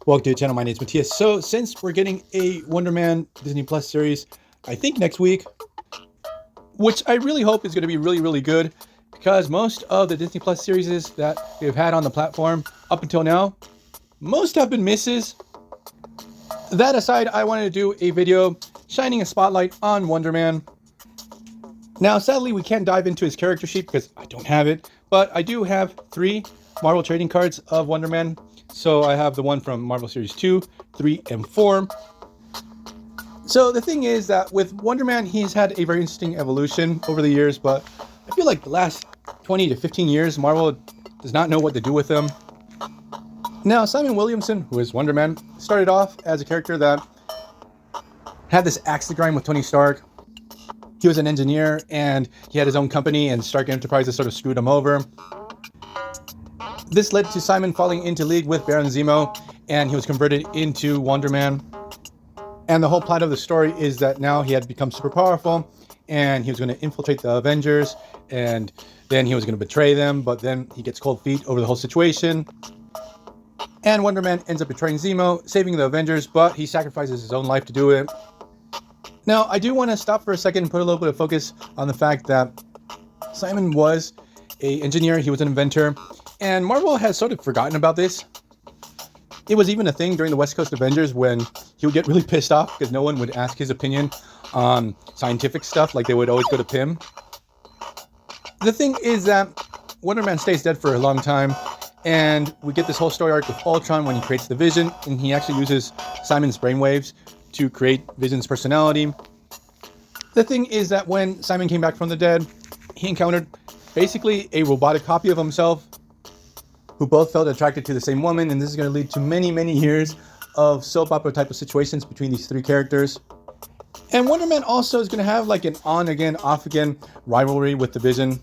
Welcome to the channel. My name is Matthias. So since we're getting a Wonder Man Disney Plus series, I think next week, which I really hope is going to be really good, because most of the Disney Plus series that we've had on the platform up until now, most have been misses. That aside, I wanted to do a video shining a spotlight on Wonder Man. Now, sadly, we can't dive into his character sheet because I don't have it, but I do have 3 Marvel trading cards of Wonder Man. So I have the one from Marvel Series 2, 3, and 4. So the thing is that with Wonder Man, he's had a very interesting evolution over the years, but I feel like the last 20 to 15 years, Marvel does not know what to do with him. Now, Simon Williamson, who is Wonder Man, started off as a character that had this axe to grind with Tony Stark. He was an engineer and he had his own company, and Stark Enterprises sort of screwed him over. This led to Simon falling into league with Baron Zemo, and he was converted into Wonder Man. And the whole plot of the story is that now he had become super powerful, and he was going to infiltrate the Avengers, and then he was going to betray them, but then he gets cold feet over the whole situation. And Wonder Man ends up betraying Zemo, saving the Avengers, but he sacrifices his own life to do it. Now, I do want to stop for a second and put a little bit of focus on the fact that Simon was an engineer, he was an inventor, and Marvel has sort of forgotten about this. It was even a thing during the West Coast Avengers when he would get really pissed off because no one would ask his opinion on scientific stuff, like they would always go to Pym. The thing is that Wonder Man stays dead for a long time, and we get this whole story arc with Ultron when he creates the Vision, and he actually uses Simon's brainwaves to create Vision's personality. The thing is that when Simon came back from the dead, he encountered basically a robotic copy of himself who both felt attracted to the same woman, and this is going to lead to many years of soap opera type of situations between these 3 characters. And Wonder Man also is going to have like an on-again, off-again rivalry with the Vision.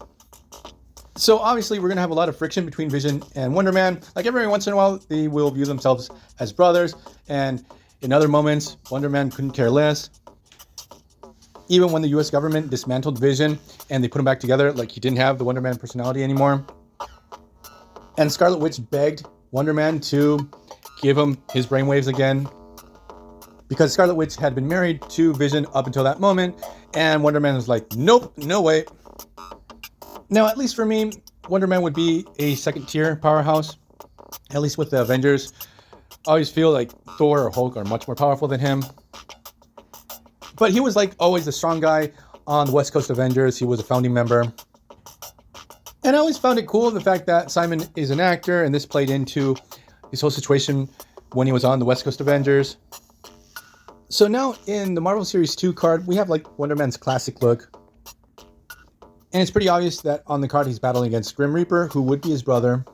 So obviously we're going to have a lot of friction between Vision and Wonder Man. Like every once in a while, they will view themselves as brothers, and in other moments, Wonder Man couldn't care less. Even when the US government dismantled Vision and they put him back together, like he didn't have the Wonder Man personality anymore. And Scarlet Witch begged Wonder Man to give him his brainwaves again, because Scarlet Witch had been married to Vision up until that moment, and Wonder Man was like, nope, no way. Now, at least for me, Wonder Man would be a second-tier powerhouse, at least with the Avengers. I always feel like Thor or Hulk are much more powerful than him. But he was like always the strong guy on the West Coast Avengers. He was a founding member. And I always found it cool, the fact that Simon is an actor, and this played into his whole situation when he was on the West Coast Avengers. So now in the Marvel Series 2 card, we have like Wonder Man's classic look. And it's pretty obvious that on the card he's battling against Grim Reaper, who would be his brother.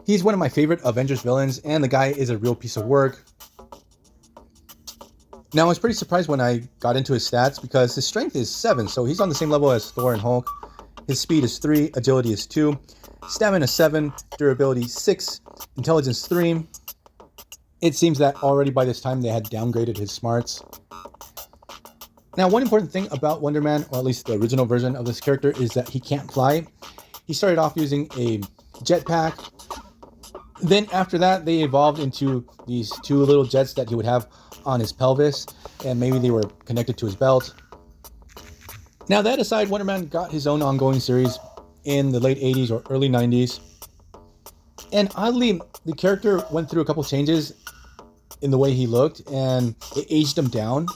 He's one of my favorite Avengers villains, and the guy is a real piece of work. Now, I was pretty surprised when I got into his stats, because his strength is 7, so he's on the same level as Thor and Hulk. His speed is 3, agility is 2, stamina 7, durability 6, intelligence 3. It seems that already by this time they had downgraded his smarts. Now, one important thing about Wonder Man, or at least the original version of this character, is that he can't fly. He started off using a jetpack. Then after that, they evolved into these 2 little jets that he would have on his pelvis, and maybe they were connected to his belt. Now, that aside, Wonder Man got his own ongoing series in the late 80s or early 90s. And oddly, the character went through a couple changes in the way he looked, and it aged him down.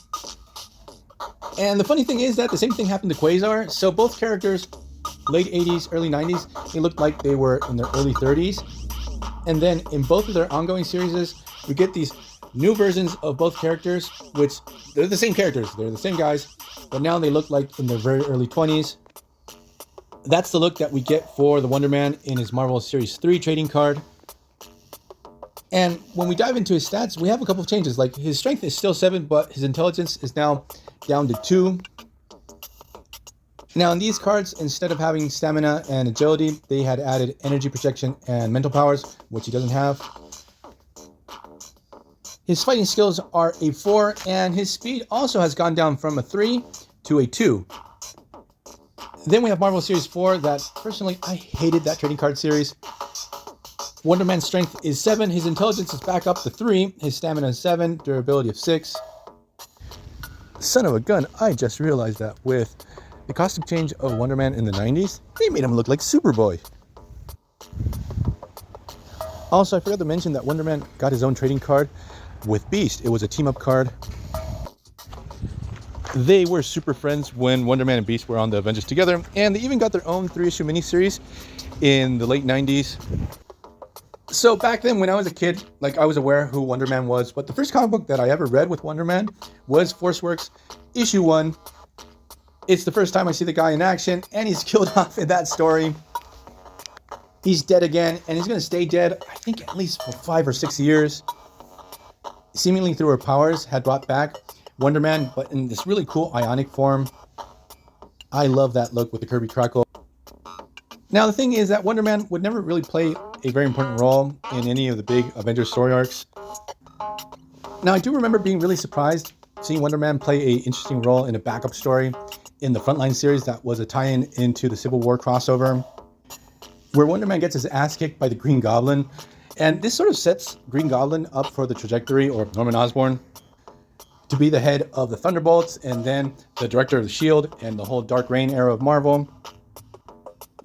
And the funny thing is that the same thing happened to Quasar. So both characters, late 80s, early 90s, they looked like they were in their early 30s. And then in both of their ongoing series, we get these new versions of both characters, which they're the same characters, they're the same guys, but now they look like in their very early 20s. That's the look that we get for the Wonder Man in his Marvel Series 3 trading card. And when we dive into his stats, we have a couple of changes. Like his strength is still 7, but his intelligence is now down to 2. Now in these cards, instead of having stamina and agility, they had added energy, protection, and mental powers, which he doesn't have. His fighting skills are a 4, and his speed also has gone down from a 3 to a 2. Then we have Marvel Series 4 that, personally, I hated that trading card series. Wonder Man's strength is 7, his intelligence is back up to 3, his stamina is 7, durability of 6. Son of a gun, I just realized that with the costume change of Wonder Man in the 90s, they made him look like Superboy. Also, I forgot to mention that Wonder Man got his own trading card with Beast. It was a team-up card. They were super friends when Wonder Man and Beast were on the Avengers together, and they even got their own 3-issue miniseries in the late 90s. So back then, when I was a kid, like, I was aware who Wonder Man was, but the first comic book that I ever read with Wonder Man was Force Works issue 1. It's the first time I see the guy in action, and he's killed off in that story. He's dead again, and he's going to stay dead, I think, at least for 5 or 6 years. Seemingly through her powers, had brought back Wonder Man, but in this really cool ionic form. I love that look with the Kirby crackle. Now, the thing is that Wonder Man would never really play a very important role in any of the big Avengers story arcs. Now, I do remember being really surprised seeing Wonder Man play an interesting role in a backup story in the Frontline series that was a tie-in into the Civil War crossover, where Wonder Man gets his ass kicked by the Green Goblin. And this sort of sets Green Goblin up for the trajectory, or Norman Osborn, to be the head of the Thunderbolts and then the director of the S.H.I.E.L.D. and the whole Dark Reign era of Marvel.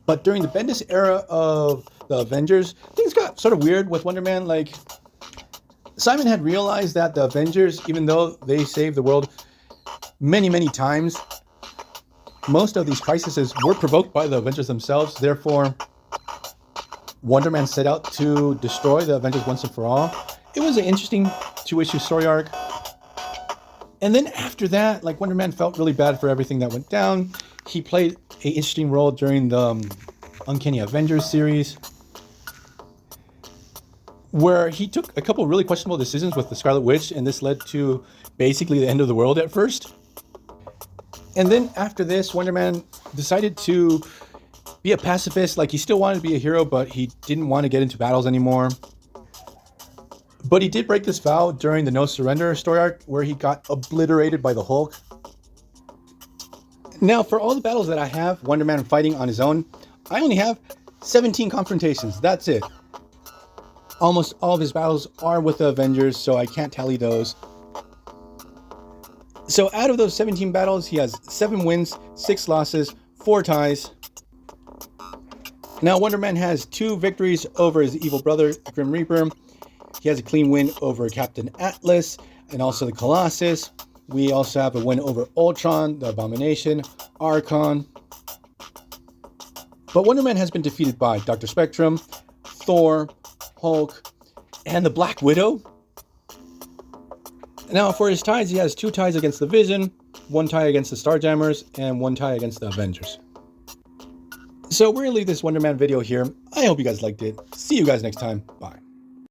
But during the Bendis era of the Avengers, things got sort of weird with Wonder Man. Like, Simon had realized that the Avengers, even though they saved the world many, many times, most of these crises were provoked by the Avengers themselves. Therefore, Wonder Man set out to destroy the Avengers once and for all. It was an interesting 2-issue story arc. And then after that, like, Wonder Man felt really bad for everything that went down. He played an interesting role during the Uncanny Avengers series, where he took a couple of really questionable decisions with the Scarlet Witch, and this led to basically the end of the world at first. And then after this, Wonder Man decided to be a pacifist. Like, he still wanted to be a hero, but he didn't want to get into battles anymore. But he did break this vow during the No Surrender story arc, where he got obliterated by the Hulk. Now, for all the battles that I have Wonder Man fighting on his own, I only have 17 confrontations. That's it. Almost all of his battles are with the Avengers, so I can't tally those. So out of those 17 battles, he has 7 wins, 6 losses, 4 ties. Now, Wonder Man has 2 victories over his evil brother, Grim Reaper. He has a clean win over Captain Atlas and also the Colossus. We also have a win over Ultron, the Abomination, Archon. But Wonder Man has been defeated by Dr. Spectrum, Thor, Hulk, and the Black Widow. Now, for his ties, he has 2 ties against the Vision, 1 tie against the Starjammers, and 1 tie against the Avengers. So we're going to leave this Wonder Man video here. I hope you guys liked it. See you guys next time. Bye.